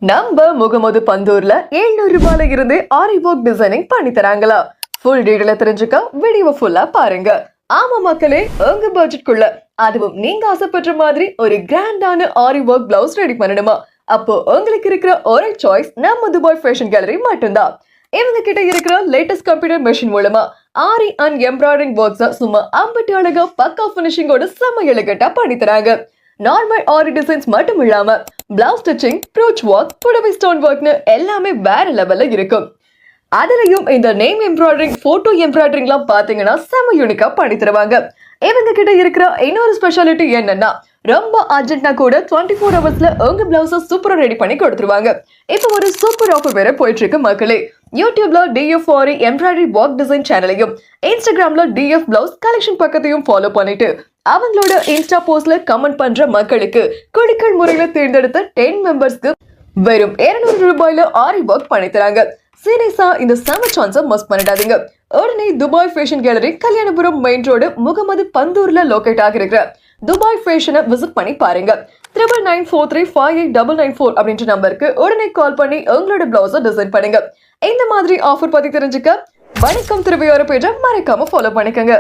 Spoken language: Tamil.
நம்ம முகமது பந்தூர்ல 700 ரூபாயில இருந்து ஆரி ஒர்க் டிசைனிங் பண்ணி தராங்களா? ஃபுல் டீடைல தெரிஞ்சுக்க வீடியோ ஃபுல்லா பாருங்க. ஆமா மக்களே, உங்க பட்ஜெட்குள்ள அதுவும் நீங்க ஆசைப்படுற மாதிரி ஒரு கிராண்டான ஆரி ஒர்க் பிளவுஸ் ரெடி பண்ணணுமா? அப்போ உங்களுக்கு இருக்கிற ஒரே சாய்ஸ் நம்ம துபாய் ஃபேஷன் கேலரி மட்டும்தான். இவங்க கிட்ட இருக்கிற லேட்டஸ்ட் கம்ப்யூட்டர் மெஷின் மூலமா ஆரி அண்ட் எம்ப்ராய்டரிங் ஒர்க்ஸ் சும்மா அம்பட்டு அழகா பக்கா பினிஷிங்கோட செம்ம எலிகண்டா பண்ணி தராங்க. நார்மல் ஆரி டிசைன்ஸ் மட்டும் இல்லாம பிளவுஸ் ஸ்டிச்சிங், ப்ரூச் ஒர்க், புடவை ஸ்டோன் ஒர்க்னு எல்லாமே வேற லெவல்ல இருக்கும். அதுலயும் இந்த நேம் எம்ப்ராய்டரிங், போட்டோ எம்ப்ராய்டரிங்லாம் பாத்தீங்கன்னா செம யூனிக்கா பண்ணி தருவாங்க. இவங்க கிட்ட இருக்கிற இன்னொரு ஸ்பெஷாலிட்டி என்னன்னா, ரொம்ப அர்ஜென்ட்னா கூட 24 ஹவர்ஸ்ல உங்க பிளவுஸ சூப்பரா ரெடி பண்ணி கொடுத்துருவாங்க. இப்போ ஒரு சூப்பர் ஆஃபர் வேற போயிட்டு இருக்கு மக்களே. யூடியூப்ல டிஎஃப் ஆரி எம்ப்ராய்டரி ஒர்க் டிசைன் சேனலையும், இன்ஸ்டாகிராம்ல டிஎஃப் பிளவுஸ் கலெக்ஷன் பக்கத்தையும் ஃபாலோ பண்ணிட்டு அவங்களோட இன்ஸ்டா போஸ்ட்ல கமெண்ட் பண்ற மக்களுக்கு குழுக்கள் முறையில தேர்ந்தெடுத்த 10 மெம்பர்ஸ்க்கு வெறும் 200 ரூபாயில ஆரி ஒர்க் பண்ணி தராங்க. சீரியஸா இந்த செம சான்ஸை மிஸ் பண்ணிடாதீங்க. உடனே Dubai Fashion Gallery, Kalyanapuram main road, Mohammed பந்தூர்ல லொகேட் ஆகிருக்கிற துபாய் ஃபேஷனை விசிட் பண்ணி பாருங்க. 9993358994 அப்படின்ற நம்பருக்கு உடனே கால் பண்ணி உங்களோட பிளவுஸை டிசைன் பண்ணுங்க. இந்த மாதிரி ஆஃபர் பத்தி தெரிஞ்சுக்க வணக்கம் திருவையோர பேஜை மறக்காம ஃபாலோ பண்ணிக்கோங்க.